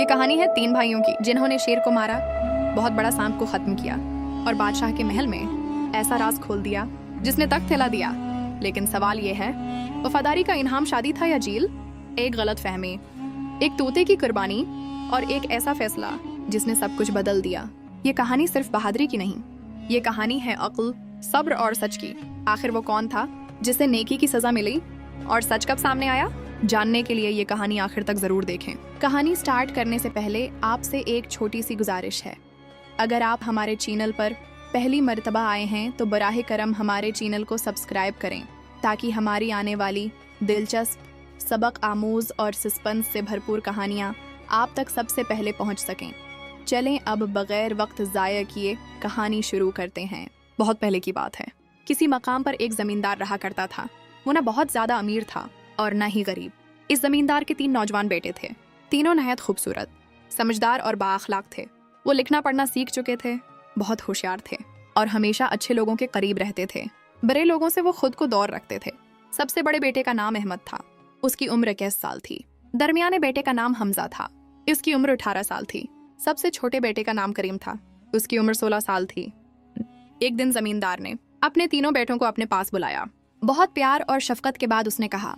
یہ کہانی ہے 3 بھائیوں کی جنہوں نے شیر کو مارا، بہت بڑا سانپ کو ختم کیا اور بادشاہ کے محل میں ایسا راز کھول دیا جس نے تخت ہلا دیا۔ لیکن سوال یہ ہے، وفاداری کا انعام شادی تھا یا جیل؟ ایک غلط فہمی، ایک طوطے کی قربانی اور ایک ایسا فیصلہ جس نے سب کچھ بدل دیا۔ یہ کہانی صرف بہادری کی نہیں، یہ کہانی ہے عقل، صبر اور سچ کی۔ آخر وہ کون تھا جسے نیکی کی سزا ملی اور سچ کب سامنے آیا؟ جاننے کے لیے یہ کہانی آخر تک ضرور دیکھیں۔ کہانی سٹارٹ کرنے سے پہلے آپ سے ایک چھوٹی سی گزارش ہے۔ اگر آپ ہمارے چینل پر پہلی مرتبہ آئے ہیں تو براہ کرم ہمارے چینل کو سبسکرائب کریں تاکہ ہماری آنے والی دلچسپ، سبق آموز اور سسپنس سے بھرپور کہانیاں آپ تک سب سے پہلے پہنچ سکیں۔ چلیں اب بغیر وقت ضائع کیے کہانی شروع کرتے ہیں۔ بہت پہلے کی بات ہے، کسی مقام پر ایک زمیندار رہا کرتا تھا۔ وہ نہ بہت زیادہ امیر تھا اور نہ ہی غریب۔ اس زمیندار کے 3 نوجوان بیٹے تھے، تینوں نہایت خوبصورت، سمجھدار اور بااخلاق تھے۔ وہ لکھنا پڑھنا سیکھ چکے تھے، بہت ہوشیار تھے اور ہمیشہ اچھے لوگوں کے قریب رہتے تھے۔ برے لوگوں سے وہ خود کو دور رکھتے تھے۔ سب سے بڑے بیٹے کا نام احمد تھا، اس کی عمر 21 سال تھی۔ درمیانے بیٹے کا نام حمزہ تھا، اس کی عمر 18 سال تھی۔ سب سے چھوٹے بیٹے کا نام کریم تھا، اس کی عمر 16 سال تھی۔ ایک دن زمیندار نے اپنے تینوں بیٹوں کو اپنے پاس بلایا۔ بہت پیار اور شفقت کے بعد اس نے کہا،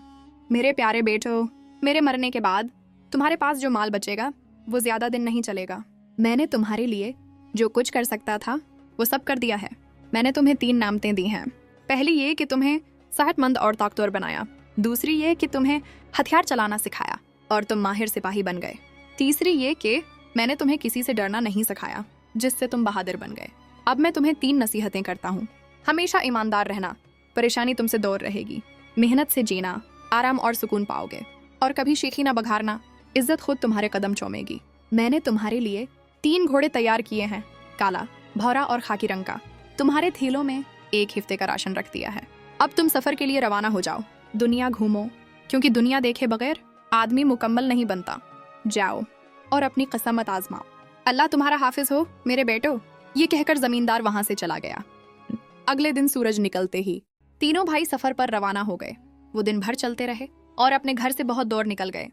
میرے پیارے بیٹو، میرے مرنے کے بعد تمہارے پاس جو مال بچے گا وہ زیادہ دن نہیں چلے گا۔ میں نے تمہارے لیے جو کچھ کر سکتا تھا وہ سب کر دیا ہے۔ میں نے تمہیں 3 نعمتیں دی ہیں۔ پہلی یہ کہ تمہیں صحت مند اور طاقتور بنایا، دوسری یہ کہ تمہیں ہتھیار چلانا سکھایا اور تم ماہر سپاہی بن گئے، تیسری یہ کہ میں نے تمہیں کسی سے ڈرنا نہیں سکھایا جس سے تم بہادر بن گئے۔ اب میں تمہیں 3 نصیحتیں کرتا ہوں۔ ہمیشہ ایماندار رہنا، پریشانی تم سے دور رہے گی۔ محنت سے جینا، آرام اور سکون پاؤ گے، اور کبھی شیخی نہ بگھارنا، عزت خود تمہارے قدم چومے گی۔ میں نے تمہارے لیے 3 گھوڑے تیار کیے ہیں، کالا، بھورا اور خاکی رنگ کا۔ تمہارے تھیلوں میں 1 ہفتے کا راشن رکھ دیا ہے۔ اب تم سفر کے لیے روانہ ہو جاؤ، دنیا گھومو، کیونکہ دنیا دیکھے بغیر آدمی مکمل نہیں بنتا۔ جاؤ اور اپنی قسمت آزماؤ۔ اللہ تمہارا حافظ ہو میرے بیٹو۔ یہ کہہ کر زمیندار وہاں سے چلا گیا۔ اگلے دن سورج نکلتے ہی تینوں بھائی سفر پر روانہ ہو گئے۔ وہ دن بھر چلتے رہے اور اپنے گھر سے بہت دور نکل گئے۔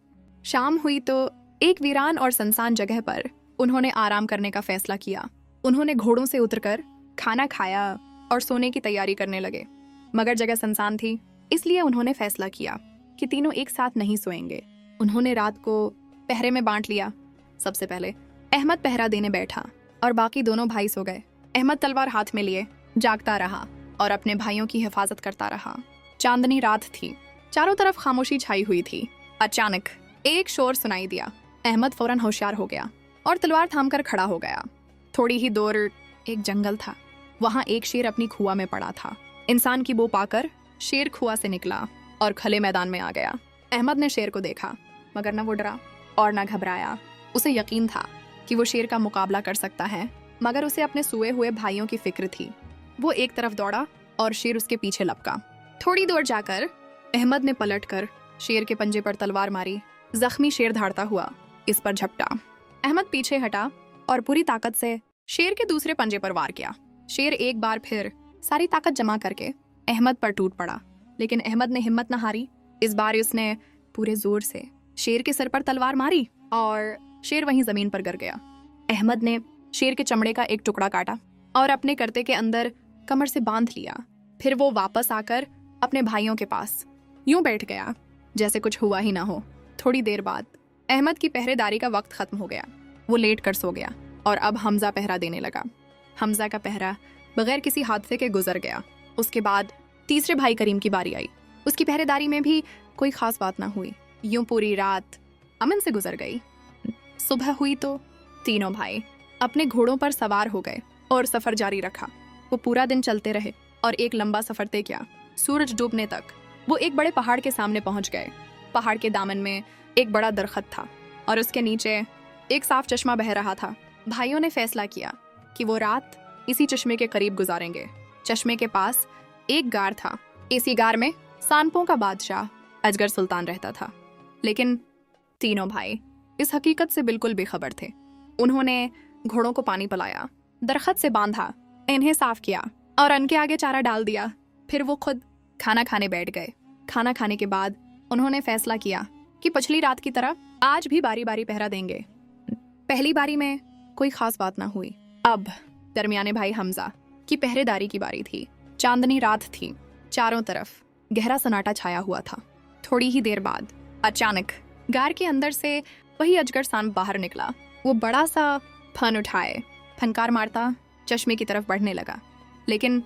شام ہوئی تو ایک ویران اور سنسان جگہ پر انہوں نے آرام کرنے کا فیصلہ کیا۔ انہوں نے گھوڑوں سے اتر کر کھانا کھایا اور سونے کی تیاری کرنے لگے، مگر جگہ سنسان تھی، اس لیے انہوں نے فیصلہ کیا کہ تینوں ایک ساتھ نہیں سوئیں گے۔ انہوں نے رات کو پہرے میں بانٹ لیا۔ سب سے پہلے احمد پہرا دینے بیٹھا اور باقی دونوں بھائی سو گئے۔ احمد تلوار ہاتھ میں لیے جاگتا رہا اور اپنے بھائیوں کی حفاظت کرتا رہا۔ چاندنی رات تھی، چاروں طرف خاموشی چھائی ہوئی تھی۔ اچانک ایک شور سنائی دیا۔ احمد فوراً ہوشیار ہو گیا اور تلوار تھام کر کھڑا ہو گیا۔ تھوڑی ہی دور ایک جنگل تھا، وہاں ایک شیر اپنی کھوا میں پڑا تھا۔ انسان کی بو پا کر شیر کھوا سے نکلا اور کھلے میدان میں آ گیا۔ احمد نے شیر کو دیکھا، مگر نہ وہ ڈرا اور نہ گھبرایا۔ اسے یقین تھا کہ وہ شیر کا مقابلہ کر سکتا ہے، مگر اسے اپنے سوئے ہوئے بھائیوں کی فکر تھی۔ وہ ایک طرف دوڑا اور شیر اس کے پیچھے لپکا۔ تھوڑی دور جا کر احمد نے پلٹ کر شیر کے پنجے پر تلوار ماری۔ زخمی شیر دھاڑتا ہوا اس پر جھپٹا۔ احمد پیچھے ہٹا اور پوری طاقت سے شیر کے دوسرے پنجے پر وار کیا۔ شیر ایک بار پھر ساری طاقت جمع کر کے احمد پر ٹوٹ پڑا، لیکن احمد نے ہمت نہ ہاری۔ اس بار اس نے پورے زور سے شیر کے سر پر تلوار ماری اور شیر وہیں زمین پر گر گیا۔ احمد نے شیر کے چمڑے کا ایک ٹکڑا کاٹا اور اپنے کرتے کے اندر کمر سے باندھ لیا۔ پھر وہ واپس آ کر اپنے بھائیوں کے پاس یوں بیٹھ گیا جیسے کچھ ہوا ہی نہ ہو۔ تھوڑی دیر بعد احمد کی پہرے داری کا وقت ختم ہو گیا۔ وہ لیٹ کر سو گیا اور اب حمزہ پہرا دینے لگا۔ حمزہ کا پہرا بغیر کسی حادثے کے گزر گیا۔ اس کے بعد تیسرے بھائی کریم کی باری آئی۔ اس کی پہرے داری میں بھی کوئی خاص بات نہ ہوئی۔ یوں پوری رات امن سے گزر گئی۔ صبح ہوئی تو تینوں بھائی اپنے گھوڑوں پر سوار ہو گئے اور سفر جاری رکھا۔ وہ پورا دن چلتے رہے اور ایک لمبا سفر طے کیا۔ سورج ڈوبنے تک وہ ایک بڑے پہاڑ کے سامنے پہنچ گئے۔ پہاڑ کے دامن میں ایک بڑا درخت تھا اور اس کے نیچے ایک صاف چشمہ بہہ رہا تھا۔ بھائیوں نے فیصلہ کیا کہ وہ رات اسی چشمے کے قریب گزاریں گے۔ چشمے کے پاس ایک غار تھا۔ اسی غار میں سانپوں کا بادشاہ اجگر سلطان رہتا تھا، لیکن تینوں بھائی اس حقیقت سے بالکل بے خبر تھے۔ انہوں نے گھوڑوں کو پانی پلایا، درخت سے باندھا، انہیں صاف کیا اور ان کے آگے چارہ ڈال دیا۔ پھر وہ خود کھانا کھانے بیٹھ گئے۔ کھانا کھانے کے بعد انہوں نے فیصلہ کیا کہ پچھلی رات کی طرح آج بھی باری باری پہرا دیں گے۔ पहली बारी में कोई खास बात ना हुई। अब दरमियाने भाई हमजा की पहरेदारी की बारी थी। चांदनी रात थी, चारों तरफ गहरा सन्नाटा छाया हुआ था। थोड़ी ही देर बाद अचानक गार के अंदर से वही अजगर सांप बाहर निकला। वो बड़ा सा फन उठाए फनकार मारता चश्मे की तरफ बढ़ने लगा, लेकिन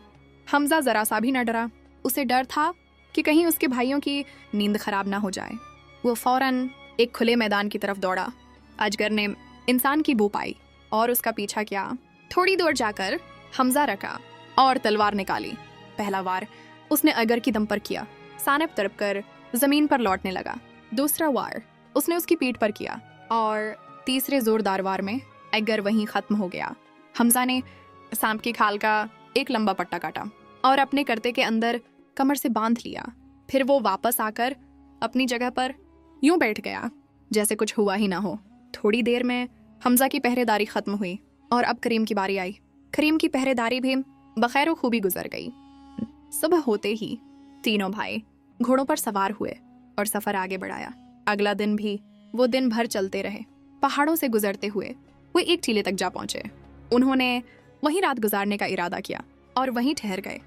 हमजा जरा सा भी न डरा। उसे डर था कि कहीं उसके भाइयों की नींद खराब ना हो जाए। वो फौरन एक खुले मैदान की तरफ दौड़ा। अजगर ने इंसान की बू पाई और उसका पीछा किया। थोड़ी दूर जाकर हमजा रखा और तलवार निकाली। पहला वार उसने अजगर की दम पर किया, सानब तड़प कर जमीन पर लौटने लगा। दूसरा वार उसने उसकी पीठ पर किया और तीसरे जोरदार वार में अजगर वहीं खत्म हो गया। हमजा ने सांप की खाल का एक लंबा पट्टा काटा और अपने करते के अंदर कमर से बांध लिया। फिर वो वापस आकर अपनी जगह पर यूं बैठ गया जैसे कुछ हुआ ही ना हो। थोड़ी देर में हमजा की पहरेदारी खत्म हुई और अब करीम की बारी आई। करीम की पहरेदारी भी बखैर खूबी गुजर गई। सुबह होते ही तीनों भाई घोड़ों पर सवार हुए और सफर आगे बढ़ाया। अगला दिन भी वो दिन भर चलते रहे। पहाड़ों से गुजरते हुए वो एक टीले तक जा पहुंचे। उन्होंने वहीं रात गुजारने का इरादा किया और वहीं ठहर गए।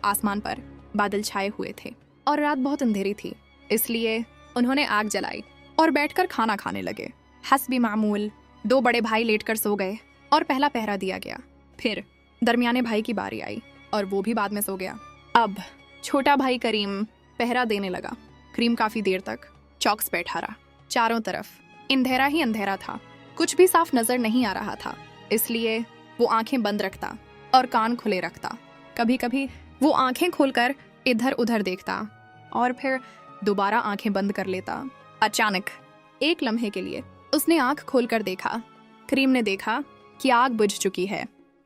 आसमान पर बादल छाए हुए थे और रात बहुत अंधेरी थी, इसलिए उन्होंने आग जलाई और बैठकर खाना खाने लगे। हस्बी मामूल दो बड़े भाई लेटकर सो गए और पहला पहरा दिया गया। फिर दरमियाने भाई की बारी आई और वो भी बाद में सो गया। अब छोटा भाई करीम पहरा देने लगा। करीम काफी देर तक चौकस बैठा रहा। चारों तरफ अंधेरा ही अंधेरा था, कुछ भी साफ नजर नहीं आ रहा था, इसलिए वो आंखें बंद रखता और कान खुले रखता। कभी कभी वो आंखें खोलकर इधर उधर देखता और फिर दोबारा आंखें बंद कर लेता। अचानक एक लम्हे के लिए उसने आंख खोलकर देखा। करीम ने देखा कि आग बुझ चुकी है।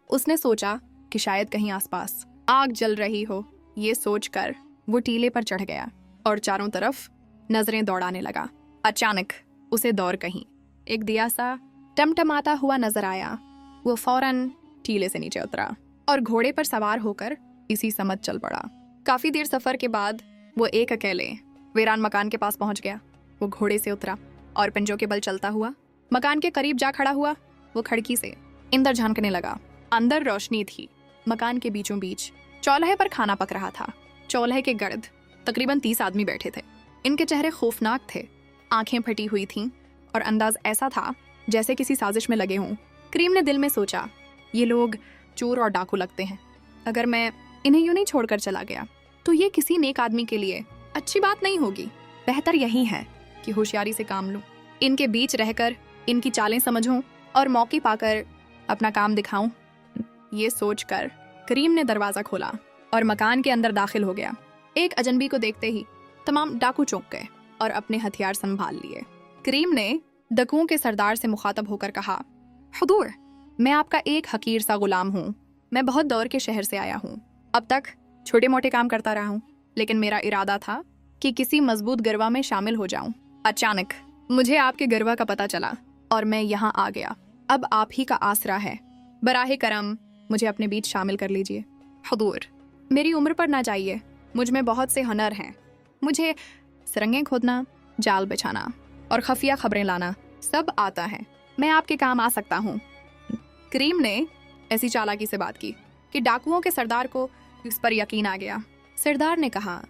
उसने सोचा कि शायद कहीं आसपास आग जल रही हो। ये सोचकर वो टीले पर चढ़ गया और चारों तरफ नजरें दौड़ाने लगा। अचानक उसे दौड़ कहीं एक दिया सा टमटमाता हुआ नजर आया। वो फौरन टीले से नीचे उतरा और घोड़े पर सवार होकर इसी समझ चल पड़ा। काफी देर सफर के बाद वो एक अकेले वीरान मकान के पास पहुंच गया। वो घोड़े से उतरा और पंजों के बल चलता हुआ मकान के करीब जा खड़ा हुआ। वो खिड़की से अंदर झांकने लगा। अंदर रोशनी थी। मकान के बीचों बीच चौल्हे पर खाना पक रहा था। चौल्हे के गर्द तकरीबन 30 आदमी बैठे थे। इनके चेहरे खौफनाक थे, आंखें फटी हुई थीं और अंदाज ऐसा था जैसे किसी साजिश में लगे हों। करीम ने दिल में सोचा, ये लोग चोर और डाकू लगते हैं। अगर मैं इन्हें यूं नहीं छोड़कर चला गया तो ये किसी नेक आदमी के लिए अच्छी बात नहीं होगी। बेहतर यही है कि होशियारी से काम लूं, इनके बीच रहकर इनकी चालें समझूं और मौके पाकर अपना काम दिखाऊं। ये सोचकर करीम ने दरवाजा खोला और मकान के अंदर दाखिल हो गया। एक अजनबी को देखते ही तमाम डाकू चौंक गए और अपने हथियार संभाल लिए। करीम ने डाकुओं के सरदार से मुखातब होकर कहा, हुजूर, मैं आपका एक हकीर सा गुलाम हूँ। मैं बहुत दौर के शहर से आया हूँ। अब तक छोटे मोटे काम करता रहा हूँ, लेकिन मेरा इरादा था कि किसी मजबूत गिरवा में शामिल हो जाऊं। अचानक मुझे आपके गिरवा का पता चला और मैं यहाँ आ गया। अब आप ही का आसरा है। बराहे करम मुझे अपने बीच शामिल कर लीजिए। हुजूर, मेरी उम्र पर ना जाइए। मुझ में बहुत से हुनर हैं। मुझे सुरंगें खोदना, जाल बिछाना और खफिया खबरें लाना सब आता है। मैं आपके काम आ सकता हूँ। करीम ने ऐसी चालाकी से बात की कि डाकुओं के सरदार को इस पर यकीन आ गया। सरदार ने कहा,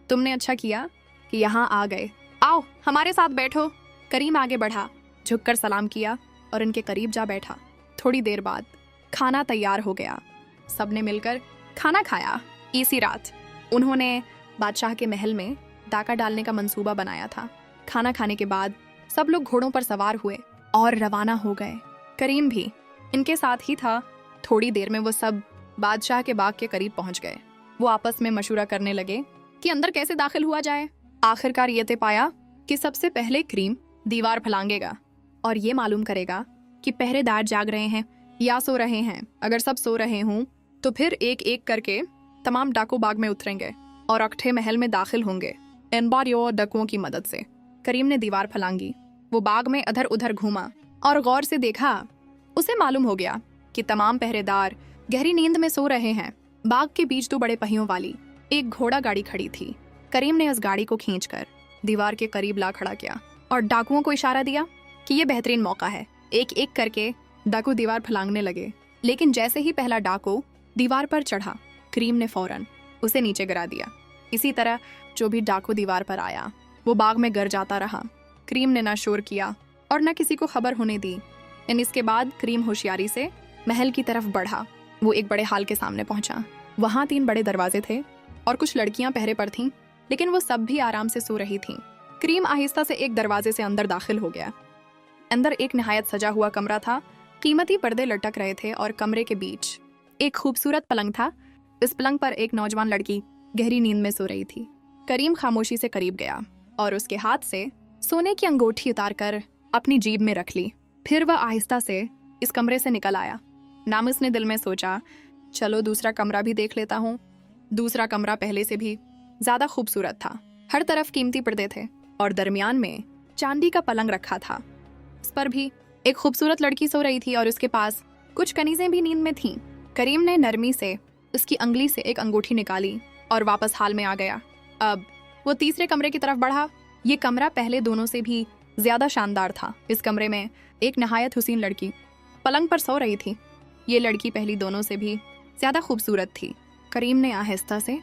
तुमने अच्छा किया कि यहाँ आ गए। आओ हमारे साथ बैठो। करीम आगे बढ़ा, झुककर सलाम किया और इनके करीब जा बैठा। थोड़ी देर बाद खाना तैयार हो गया। सबने मिलकर खाना खाया। इसी रात उन्होंने बादशाह के महल में डाका डालने का मंसूबा बनाया था। खाना खाने के बाद सब लोग घोड़ों पर सवार हुए और रवाना हो गए। करीम भी इनके साथ ही था। थोड़ी देर में वो सब बादशाह के बाग के करीब पहुंच गए। वो आपस में मशूरा करने लगे कि अंदर कैसे दाखिल हुआ जाए। आखिरकार ये तय पाया कि सबसे पहले करीम दीवार फलांगेगा और ये मालूम करेगा कि पहरेदार जाग रहे हैं या सो रहे हैं। अगर सब सो रहे हों तो फिर एक एक करके तमाम डाकू बाग में उतरेंगे और अक्ठे महल में दाखिल होंगे। इन बार यो डाकुओं की मदद से करीम ने दीवार फलांगी। वो बाग में इधर उधर घूमा और गौर से देखा। उसे मालूम हो गया कि तमाम पहरेदार गहरी नींद में सो रहे हैं। बाग के बीच 2 बड़े पहियों वाली एक घोड़ा गाड़ी खड़ी थी। करीम ने उस गाड़ी को खींचकर दीवार के करीब ला खड़ा किया और डाकुओं को इशारा दिया कि ये बेहतरीन मौका है एक एक करके डाकू दीवार फलांगने लगे, लेकिन जैसे ही पहला डाकू दीवार पर चढ़ा, करीम ने फौरन उसे नीचे गिरा दिया। इसी तरह जो भी डाकू दीवार पर आया वो बाग में गिर जाता रहा। करीम ने ना शोर किया और न किसी को खबर होने दी। इसके बाद करीम होशियारी से महल की तरफ बढ़ा। वो एक बड़े हाल के सामने पहुंचा। वहाँ 3 बड़े दरवाजे थे और कुछ लड़कियां पहरे पर थीं, लेकिन वो सब भी आराम से सो रही थीं। करीम आहिस्ता से एक दरवाजे से अंदर दाखिल हो गया। अंदर एक निहायत सजा हुआ कमरा था। कीमती पर्दे लटक रहे थे और कमरे के बीच एक खूबसूरत पलंग था। इस पलंग पर एक नौजवान लड़की गहरी नींद में सो रही थी। करीम खामोशी से करीब गया और उसके हाथ से सोने की अंगूठी उतारकर अपनी जेब में रख ली। फिर वह आहिस्ता से इस कमरे से निकल आया। नामुस ने दिल में सोचा, चलो दूसरा कमरा भी देख लेता हूँ। दूसरा कमरा पहले से भी ज्यादा खूबसूरत था। हर तरफ कीमती पर्दे थे और दरमियान में चांदी का पलंग रखा था। इस पर भी एक खूबसूरत लड़की सो रही थी और उसके पास कुछ कनीजें भी नींद में थीं। करीम ने नरमी से उसकी अंगुली से एक अंगूठी निकाली और वापस हाल में आ गया। अब वो तीसरे कमरे की तरफ बढ़ा। ये कमरा पहले दोनों से भी ज्यादा शानदार था। इस कमरे में एक नहायत हुसीन लड़की पलंग पर सो रही थी। ये लड़की पहली दोनों से भी ज्यादा खूबसूरत थी। करीम ने आहिस्ता से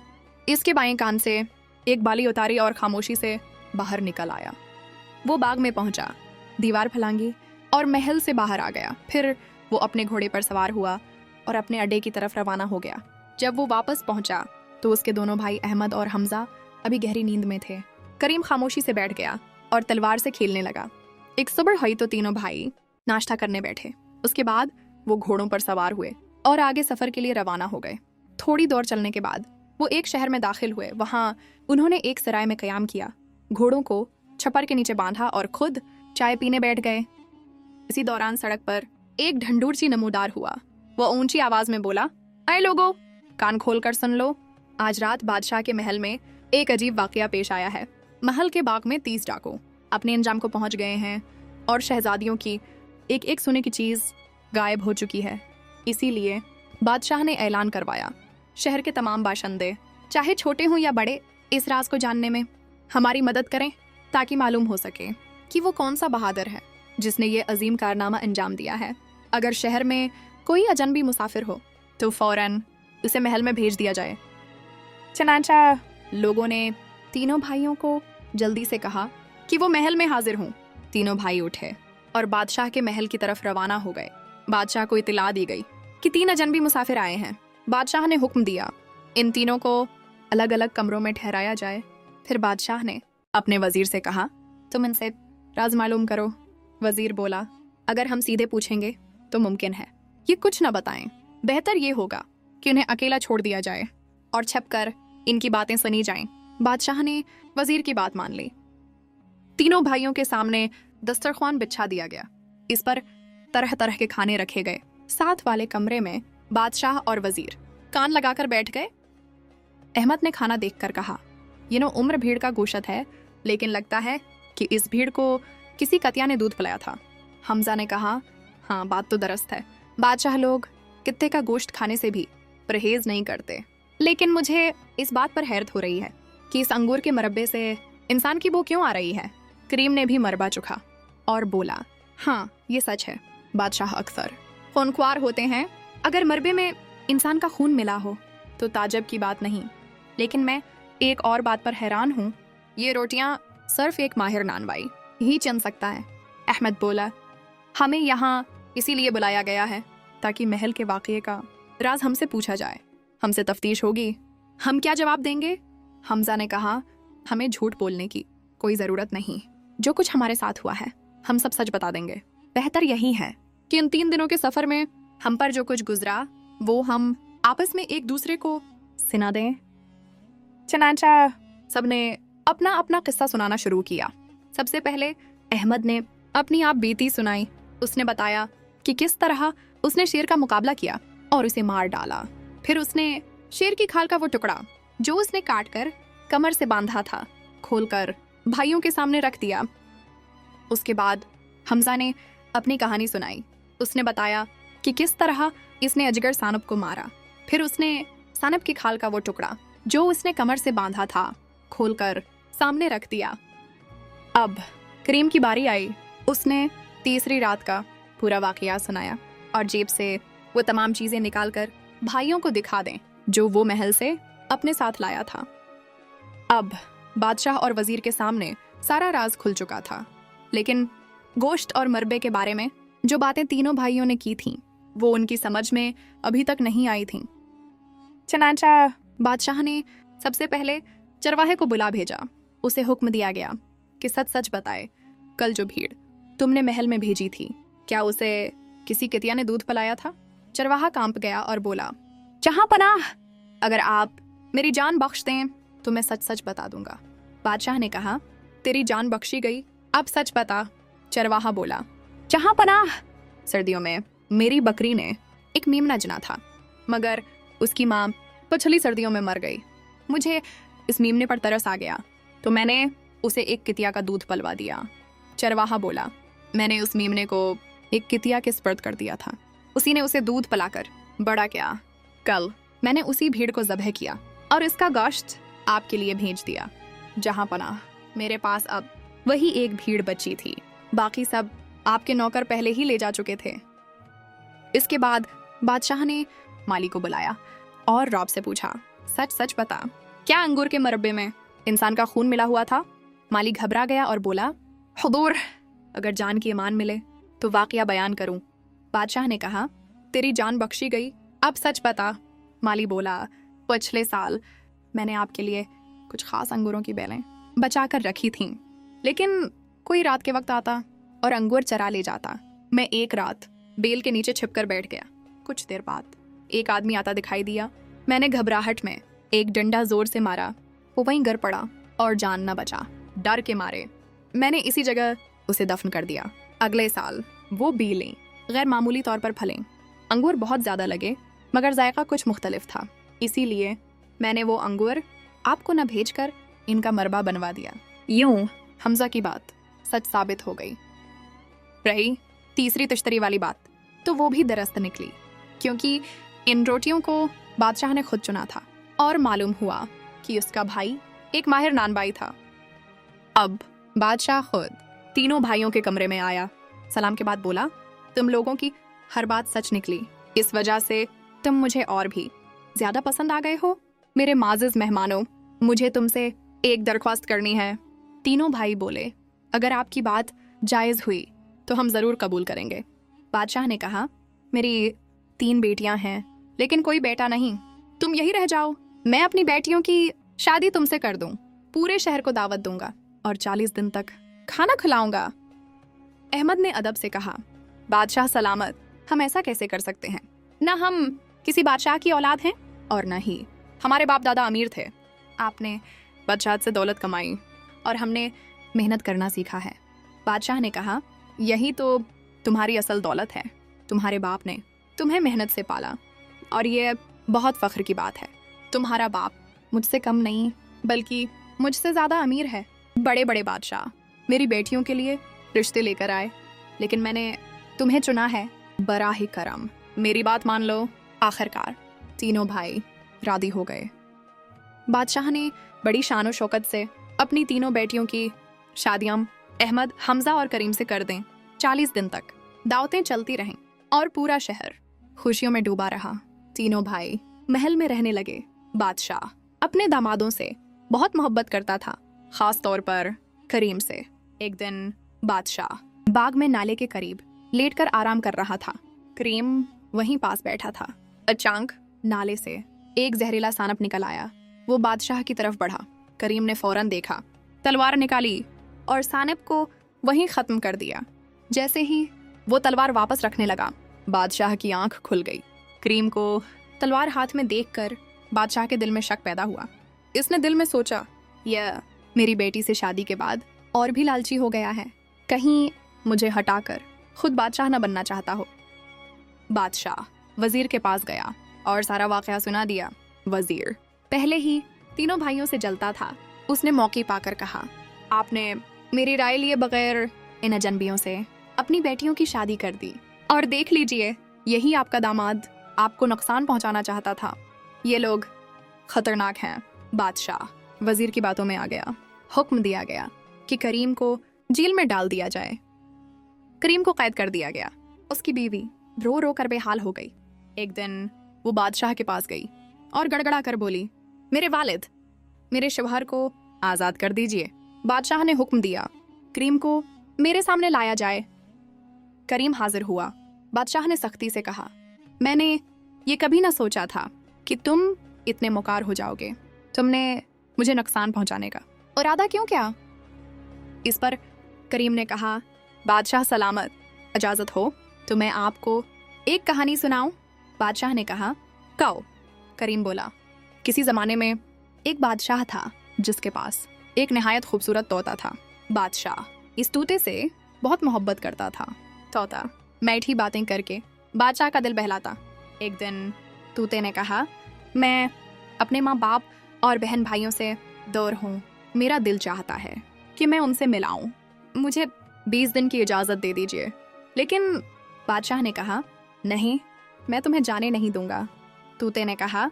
इसके बाएं कान से एक बाली उतारी और खामोशी से बाहर निकल आया। वो बाग में पहुंचा, दीवार फलांगी और महल से बाहर आ गया। फिर वो अपने घोड़े पर सवार हुआ और अपने अड्डे की तरफ रवाना हो गया। जब वो वापस पहुंचा तो उसके दोनों भाई अहमद और हमजा अभी गहरी नींद में थे। करीम खामोशी से बैठ गया और तलवार से खेलने लगा। एक सुबह हुई तो तीनों भाई नाश्ता करने बैठे। उसके बाद वो घोड़ों पर सवार हुए और आगे सफर के लिए रवाना हो गए। थोड़ी दूर चलने के बाद वो एक शहर में दाखिल हुए। वहाँ उन्होंने एक सराय में कयाम किया, घोड़ों को छप्पर के नीचे बांधा और खुद चाय पीने बैठ गए। इसी दौरान सड़क पर एक ढंढूरची नमूदार हुआ। वो ऊंची आवाज में बोला, अरे लोगो, कान खोल कर सुन लो। आज रात बादशाह के महल में एक अजीब वाकया पेश आया है। महल के बाग में 30 डाकू अपने अंजाम को पहुंच गए हैं और शहजादियों की एक एक सोने की चीज गायब हो चुकी है। इसीलिए बादशाह ने ऐलान करवाया, शहर के तमाम बाशिंदे, चाहे छोटे हों या बड़े, इस राज को जानने में हमारी मदद करें ताकि मालूम हो सके कि वो कौन सा बहादुर है जिसने ये अजीम कारनामा अंजाम दिया है। अगर शहर में कोई अजनबी मुसाफिर हो तो फौरन उसे महल में भेज दिया जाए। चनाचा लोगों ने तीनों भाइयों को जल्दी से कहा कि वो महल में हाजिर हों। तीनों भाई उठे और बादशाह के महल की तरफ रवाना हो गए। बादशाह को इत्तला दी गई कि 3 अजनबी मुसाफिर आए हैं। बादशाह ने हुक्म दिया, इन तीनों को अलग अलग कमरों में ठहराया जाए। फिर बादशाह ने अपने वजीर से कहा, तुम इनसे राज मालूम करो। वजीर बोला, अगर हम सीधे पूछेंगे तो मुमकिन है ये कुछ न बताएं। बेहतर ये होगा कि उन्हें अकेला छोड़ दिया जाए और छुपकर इनकी बातें सुनी जाएं। बादशाह ने वजीर की बात मान ली। तीनों भाइयों के सामने दस्तरख्वान बिछा दिया गया। इस पर तरह तरह के खाने रखे गए। साथ वाले कमरे में बादशाह और वजीर कान लगाकर बैठ गए। अहमद ने खाना देखकर कहा, ये नो उम्र भीड़ का गोश्त है, लेकिन लगता है कि इस भीड़ को किसी कतिया ने दूध पिलाया था। हमजा ने कहा, हाँ बात तो दरस्त है, बादशाह लोग कुत्ते का गोश्त खाने से भी परहेज नहीं करते। लेकिन मुझे इस बात पर हैरत हो रही है कि इस अंगूर के मरब्बे से इंसान की बू क्यों आ रही है। करीम ने भी मरबा चुखा और बोला, हाँ ये सच है, बादशाह अक्सर खूनख्वार होते हैं। अगर मरबे में इंसान का खून मिला हो तो ताजब की बात नहीं। लेकिन मैं एक और बात पर हैरान हूँ, ये रोटियाँ सिर्फ एक माहिर नानवाई ही चन सकता है। अहमद बोला, हमें यहाँ इसीलिए बुलाया गया है ताकि महल के वाक़ये का राज हमसे पूछा जाए। हमसे तफ्तीश होगी, हम क्या जवाब देंगे। हमजा ने कहा, हमें झूठ बोलने की कोई ज़रूरत नहीं। जो कुछ हमारे साथ हुआ है हम सब सच बता देंगे। बेहतर यही है कि इन 3 दिनों के सफ़र में हम पर जो कुछ गुजरा वो हम आपस में एक दूसरे को सुना दें। चनाचा सबने अपना अपना किस्सा सुनाना शुरू किया। सबसे पहले अहमद ने अपनी आप बीती सुनाई। उसने बताया कि किस तरह उसने शेर का मुकाबला किया और उसे मार डाला। फिर उसने शेर की खाल का वो टुकड़ा जो उसने काटकर कमर से बांधा था खोलकर भाइयों के सामने रख दिया। उसके बाद हमजा ने अपनी कहानी सुनाई। उसने बताया कि किस तरह इसने अजगर सानब को मारा। फिर उसने सानब की खाल का वो टुकड़ा जो उसने कमर से बांधा था खोलकर सामने रख दिया। अब करीम की बारी आई। उसने तीसरी रात का पूरा वाकया सुनाया और जेब से वो तमाम चीजें निकालकर भाइयों को दिखा दें जो वो महल से अपने साथ लाया था। अब बादशाह और वजीर के सामने सारा राज खुल चुका था, लेकिन गोश्त और मरबे के बारे में जो बातें तीनों भाइयों ने की थीं, वो उनकी समझ में अभी तक नहीं आई थीं। चनाचा बादशाह ने सबसे पहले चरवाहे को बुला भेजा। उसे हुक्म दिया गया कि सच सच बताए, कल जो भीड़ तुमने महल में भेजी थी, क्या उसे किसी कितिया ने दूध पिलाया था? चरवाहा कांप गया और बोला, जहां पनाह, अगर आप मेरी जान बख्श दें तो मैं सच सच बता दूंगा। बादशाह ने कहा, तेरी जान बख्शी गई, अब सच बता। चरवाहा बोला, जहां पनाह, सर्दियों में मेरी बकरी ने एक मेमना जना था, मगर उसकी माँ पिछली सर्दियों में मर गई। मुझे इस मेमने पर तरस आ गया तो मैंने उसे एक कितिया का दूध पिलवा दिया। चरवाहा बोला, मैंने उस मेमने को एक कितिया के स्पर्द कर दिया था, उसी ने उसे दूध पिलाकर बड़ा किया। कल मैंने उसी भीड़ को ज़बह किया और इसका गोश्त आपके लिए भेज दिया। जहां पनाह, मेरे पास अब वही एक भीड़ बची थी, बाकी सब आपके नौकर पहले ही ले जा चुके थे। इसके बाद बादशाह ने माली को बुलाया और रौब से पूछा, सच सच बता, क्या अंगूर के मरबे में इंसान का खून मिला हुआ था? माली घबरा गया और बोला, हुजूर, अगर जान की अमान मिले तो वाकया बयान करूं। बादशाह ने कहा, तेरी जान बख्शी गई, अब सच बता। माली बोला, पिछले साल मैंने आपके लिए कुछ खास अंगूरों की बेलें बचा कर रखी थीं, लेकिन कोई रात के वक्त आता और अंगूर चरा ले जाता। मैं एक रात बेल के नीचे छिपकर बैठ गया। कुछ देर बाद एक आदमी आता दिखाई दिया। मैंने घबराहट में एक डंडा जोर से मारा, वो वहीं गिर पड़ा और जान न बचा। डर के मारे मैंने इसी जगह उसे दफन कर दिया। अगले साल वो बेलें गैर मामूली तौर पर फलें। अंगूर बहुत ज़्यादा लगे, मगर जायका कुछ मुख्तलिफ था, इसीलिए मैंने वो अंगूर आपको न भेजकर इनका मरबा बनवा दिया। यूं हमजा की बात सच साबित हो गई। रही तीसरी तश्तरी वाली बात, तो वो भी दरस्त निकली, क्योंकि इन रोटियों को बादशाह ने खुद चुना था और मालूम हुआ कि उसका भाई एक माहिर नानबाई था। अब बादशाह खुद तीनों भाइयों के कमरे में आया। सलाम के बाद बोला, तुम लोगों की हर बात सच निकली, इस वजह से तुम मुझे और भी ज्यादा पसंद आ गए हो। मेरे माजिज मेहमानों, मुझे तुमसे एक दरख्वास्त करनी है। तीनों भाई बोले, अगर आपकी बात जायज़ हुई तो हम ज़रूर कबूल करेंगे। बादशाह ने कहा, मेरी 3 बेटियां हैं, लेकिन कोई बेटा नहीं। तुम यही रह जाओ, मैं अपनी बेटियों की शादी तुमसे कर दूं, पूरे शहर को दावत दूंगा और 40 दिन तक खाना खिलाऊंगा। अहमद ने अदब से कहा, बादशाह सलामत, हम ऐसा कैसे कर सकते हैं? न हम किसी बादशाह की औलाद हैं और न ही हमारे बाप दादा अमीर थे। आपने बादशाह से दौलत कमाई और हमने मेहनत करना सीखा है। बादशाह ने कहा, यही तो तुम्हारी असल दौलत है। तुम्हारे बाप ने तुम्हें मेहनत से पाला और ये बहुत फ़ख्र की बात है। तुम्हारा बाप मुझसे कम नहीं, बल्कि मुझसे ज़्यादा अमीर है। बड़े बड़े बादशाह मेरी बेटियों के लिए रिश्ते लेकर आए, लेकिन मैंने तुम्हें चुना है बराह करम। मेरी बात मान लो। आखिरकार तीनों भाई राजी हो गए। बादशाह ने बड़ी शान और शौकत से अपनी तीनों बेटियों की शादियां अहमद, हमजा और करीम से कर दें। 40 दिन तक दावतें चलती रहें और पूरा शहर खुशियों में डूबा रहा। तीनों भाई महल में रहने लगे। बादशाह अपने दामादों से बहुत मोहब्बत करता था, खास तौर पर करीम से। एक दिन बादशाह बाग में नाले के करीब लेटकर आराम कर रहा था। करीम वहीं पास बैठा था। अचानक नाले से एक जहरीला सांप निकल आया। वो बादशाह की तरफ बढ़ा। करीम ने फौरन देखा, तलवार निकाली और सांप को वहीं खत्म कर दिया। जैसे ही वो तलवार वापस रखने लगा, बादशाह की आंख खुल गई। करीम को तलवार हाथ में देखकर बादशाह के दिल में शक पैदा हुआ। इसने दिल में सोचा, यह मेरी बेटी से शादी के बाद और भी लालची हो गया है, कहीं मुझे हटाकर खुद बादशाह न बनना चाहता हो। बादशाह वजीर के पास गया और सारा वाकया सुना दिया। वजीर पहले ही तीनों भाइयों से जलता था। उसने मौके पाकर कहा, आपने मेरी राय लिए बगैर इन अजनबियों से अपनी बेटियों की शादी कर दी, और देख लीजिए, यही आपका दामाद आपको नुकसान पहुंचाना चाहता था। ये लोग खतरनाक हैं। बादशाह वजीर की बातों में आ गया। हुक्म दिया गया कि करीम को जेल में डाल दिया जाए। करीम को कैद कर दिया गया। उसकी बीवी रो रो कर बेहाल हो गई। एक दिन वो बादशाह के पास गई और गड़गड़ा कर बोली, मेरे वालिद, मेरे शौहर को आज़ाद कर दीजिए। बादशाह ने हुक्म दिया, करीम को मेरे सामने लाया जाए। करीम हाजिर हुआ। बादशाह ने सख्ती से कहा, मैंने ये कभी ना सोचा था कि तुम इतने मुकार हो जाओगे। तुमने मुझे नुकसान पहुंचाने का इरादा क्यों किया? इस पर करीम ने कहा, बादशाह सलामत, इजाज़त हो तो मैं आपको एक कहानी सुनाऊं? बादशाह ने कहा, कहो। करीम बोला, किसी ज़माने में एक बादशाह था जिसके पास एक नहायत खूबसूरत तोता था। बादशाह इस तोते से बहुत मोहब्बत करता था। तोता मीठी बातें करके बादशाह का दिल बहलाता। एक दिन तोते ने कहा, मैं अपने माँ बाप और बहन भाइयों से दूर हूँ। मेरा दिल चाहता है कि मैं उनसे मिलाऊं। मुझे 20 दिन की इजाज़त दे दीजिए। लेकिन बादशाह ने कहा, नहीं, मैं तुम्हें जाने नहीं दूंगा। तोते ने कहा,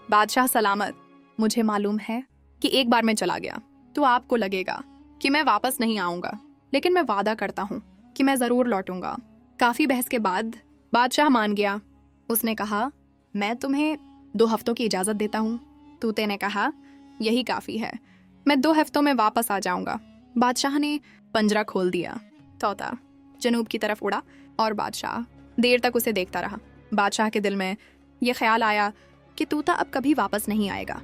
बादशाह सलामत, मुझे मालूम है कि एक बार मैं चला गया तो आपको लगेगा कि मैं वापस नहीं आऊँगा, लेकिन मैं वादा करता हूँ कि मैं ज़रूर लौटूंगा। काफ़ी बहस के बाद बादशाह मान गया। उसने कहा, मैं तुम्हें 2 हफ्तों की इजाज़त देता हूँ। तोते ने कहा, यही काफ़ी है, मैं 2 हफ्तों में वापस आ जाऊँगा। बादशाह ने पंजरा खोल दिया। तोता जनूब की तरफ उड़ा और बादशाह देर तक उसे देखता रहा। बादशाह के दिल में यह ख्याल आया कि तोता अब कभी वापस नहीं आएगा।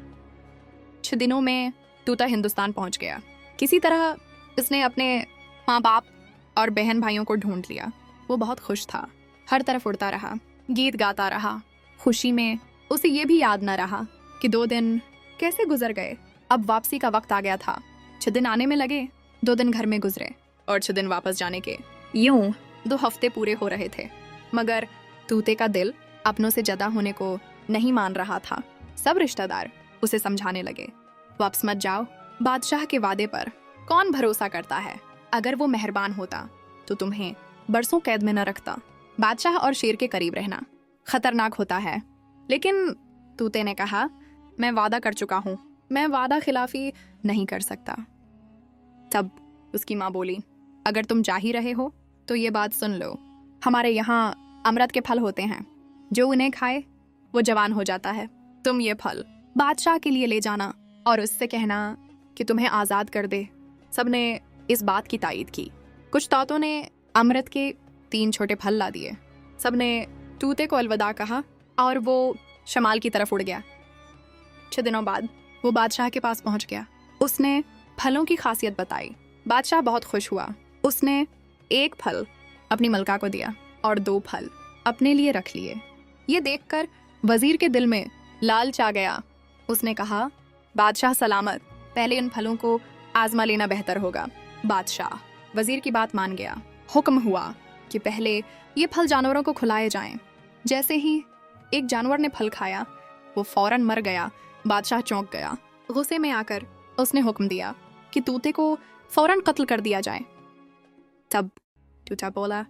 6 दिनों में तोता हिंदुस्तान पहुंच गया। किसी तरह उसने अपने माँ बाप और बहन भाइयों को ढूंढ लिया। वो बहुत खुश था, हर तरफ उड़ता रहा, गीत गाता रहा। खुशी में उसे ये भी याद न रहा कि 2 दिन कैसे गुजर गए। अब वापसी का वक्त आ गया था। 6 दिन आने में लगे, 2 दिन घर में गुजरे और 6 दिन वापस जाने के। यूं 2 हफ्ते पूरे हो रहे थे, मगर तोते का दिल अपनों से जुदा होने को नहीं मान रहा था। सब रिश्तेदार उसे समझाने लगे, वापस मत जाओ। बादशाह के वादे पर कौन भरोसा करता है? अगर वो मेहरबान होता तो तुम्हें बरसों कैद में न रखता। बादशाह और शेर के करीब रहना खतरनाक होता है। लेकिन तोते ने कहा, मैं वादा कर चुका हूँ, मैं वादा खिलाफी नहीं कर सकता। तब उसकी माँ बोली, अगर तुम जा ही रहे हो तो ये बात सुन लो, हमारे यहाँ अमृत के फल होते हैं, जो उन्हें खाए वो जवान हो जाता है। तुम ये फल बादशाह के लिए ले जाना और उससे कहना कि तुम्हें आज़ाद कर दे। सबने इस बात की तायीद की। कुछ तोतों ने अमृत के 3 छोटे फल ला दिए। सबने तोते को अलविदा कहा और वो शमाल की तरफ उड़ गया। 6 दिनों बाद वो बादशाह के पास पहुंच गया। उसने फलों की खासियत बताई। बादशाह बहुत खुश हुआ। उसने 1 फल अपनी मलका को दिया और 2 फल अपने लिए रख लिए। ये देखकर वजीर के दिल में लालच आ गया। उसने कहा, बादशाह सलामत, पहले इन फलों को आजमा लेना बेहतर होगा। बादशाह वजीर की बात मान गया। हुक्म हुआ कि पहले ये फल जानवरों को खिलाए जाएं। जैसे ही एक जानवर ने फल खाया, वो फौरन मर गया। बादशाह चौंक गया। गुस्से में आकर उसने हुक्म दिया कि तोते को फौरन कत्ल कर दिया जाए। तब तोता बोला,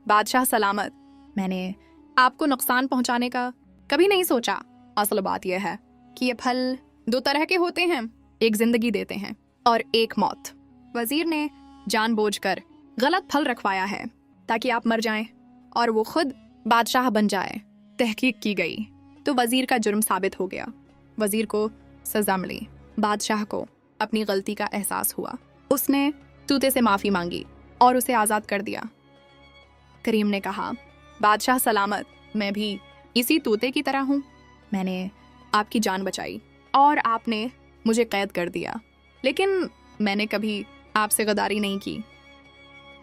बादशाह सलामत, मैंने आपको नुकसान पहुंचाने का कभी नहीं सोचा। असल बात यह है कि ये फल 2 तरह के होते हैं, एक जिंदगी देते हैं और एक मौत। वजीर ने जानबूझकर गलत फल रखवाया है ताकि आप मर जाएं और वो खुद बादशाह बन जाए। तहकीक की गई तो वजीर का जुर्म साबित हो गया। वजीर को सजा मिली। बादशाह को अपनी गलती का एहसास हुआ। उसने तोते से माफ़ी मांगी और उसे आज़ाद कर दिया। करीम ने कहा, बादशाह सलामत, मैं भी इसी तोते की तरह हूँ। मैंने आपकी जान बचाई और आपने मुझे कैद कर दिया, लेकिन मैंने कभी आपसे गद्दारी नहीं की।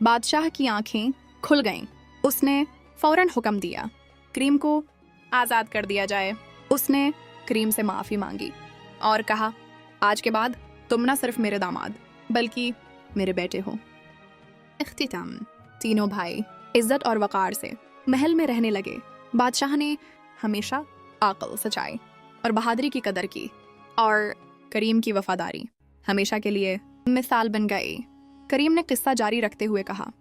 बादशाह की आंखें खुल गईं। उसने फौरन हुक्म दिया, करीम को आज़ाद कर दिया जाए। उसने करीम से माफ़ी मांगी और कहा, आज के बाद तुम न सिर्फ मेरे दामाद बल्कि मेरे बेटे हो। इख्तिताम, तीनों भाई इज्जत और वक़ार से महल में रहने लगे। बादशाह ने हमेशा अक्ल, सच्चाई और बहादुरी की कदर की और करीम की वफादारी हमेशा के लिए मिसाल बन गई। करीम ने किस्सा जारी रखते हुए कहा,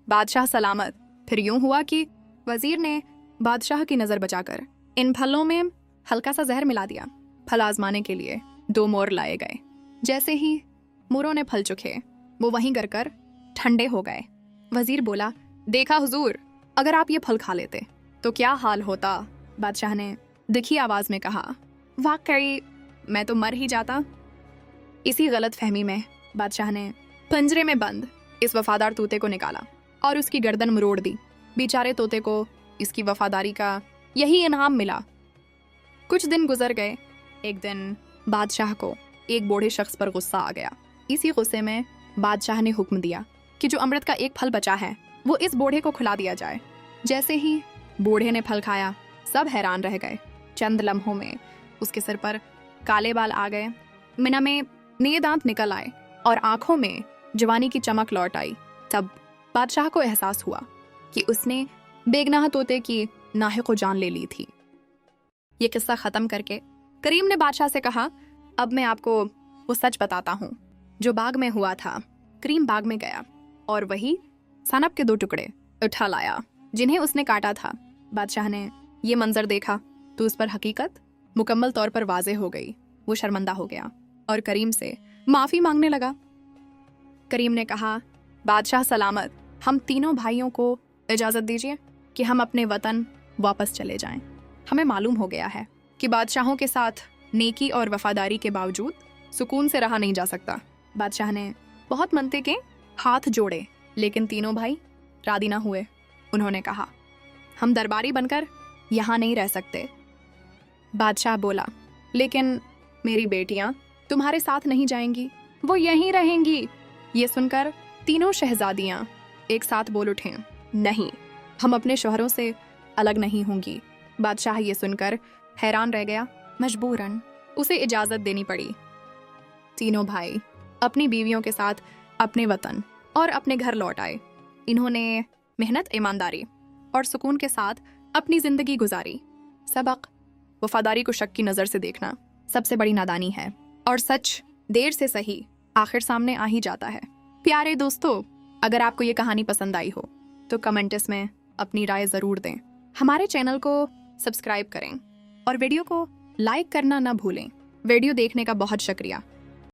बादशाह सलामत, फिर यूं हुआ कि वजीर ने बादशाह की नज़र बचाकर इन फलों में हल्का सा जहर मिला दिया। फल आजमाने के लिए 2 मोर लाए गए। जैसे ही मोरों ने फल चुखे, वो वहीं गिरकर ठंडे हो गए। वजीर बोला, देखा हुजूर, अगर आप ये फल खा लेते तो क्या हाल होता। बादशाह ने दुखी आवाज में कहा, वाकई मैं तो मर ही जाता। इसी गलत फहमी में बादशाह ने पिंजरे में बंद इस वफादार तोते को निकाला और उसकी गर्दन मरोड़ दी। बेचारे तोते को इसकी वफादारी का यही इनाम मिला। कुछ दिन गुजर गए। एक दिन बादशाह को एक बूढ़े शख्स पर गुस्सा आ गया। इसी गुस्से में बादशाह ने हुक्म दिया कि जो अमृत का एक फल बचा है वो इस बूढ़े को खिला दिया जाए। जैसे ही बूढ़े ने फल खाया, सब हैरान रह गए। चंद लम्हों में उसके सिर पर काले बाल आ गए, मिना में नए दांत निकल आए और आंखों में जवानी की चमक लौट आई। तब बादशाह को एहसास हुआ कि उसने बेगनाह तोते की नाहे को जान ले ली थी। ये किस्सा खत्म करके करीम ने बादशाह से कहा, अब मैं आपको वो सच बताता हूँ जो बाग में हुआ था। करीम बाग में गया और वही सनब के 2 टुकड़े उठा लाया जिन्हें उसने काटा था। बादशाह ने ये मंजर देखा तो उस पर हकीकत मुकम्मल तौर पर वाज़ेह हो गई। वो शर्मिंदा हो गया और करीम से माफ़ी मांगने लगा। करीम ने कहा, बादशाह सलामत, हम तीनों भाइयों को इजाज़त दीजिए कि हम अपने वतन वापस चले जाएं। हमें मालूम हो गया है कि बादशाहों के साथ नेकी और वफादारी के बावजूद सुकून से रहा नहीं जा सकता। बादशाह ने बहुत मनते के हाथ जोड़े, लेकिन तीनों भाई राजी ना हुए। उन्होंने कहा, हम दरबारी बनकर यहाँ नहीं रह सकते। बादशाह बोला, लेकिन मेरी बेटियाँ तुम्हारे साथ नहीं जाएंगी, वो यहीं रहेंगी। ये सुनकर तीनों शहजादियाँ एक साथ बोल उठें, नहीं, हम अपने शौहरों से अलग नहीं होंगी। बादशाह ये सुनकर हैरान रह गया। मजबूरन उसे इजाज़त देनी पड़ी। तीनों भाई अपनी बीवियों के साथ अपने वतन और अपने घर लौट आए। इन्होंने मेहनत, ईमानदारी और सुकून के साथ अपनी ज़िंदगी गुजारी। सबक, वफादारी को शक की नज़र से देखना सबसे बड़ी नादानी है और सच देर से सही आखिर सामने आ ही जाता है। प्यारे दोस्तों, अगर आपको ये कहानी पसंद आई हो तो कमेंट्स में अपनी राय ज़रूर दें। हमारे चैनल को सब्सक्राइब करें और वीडियो को लाइक करना ना भूलें। वीडियो देखने का बहुत शुक्रिया।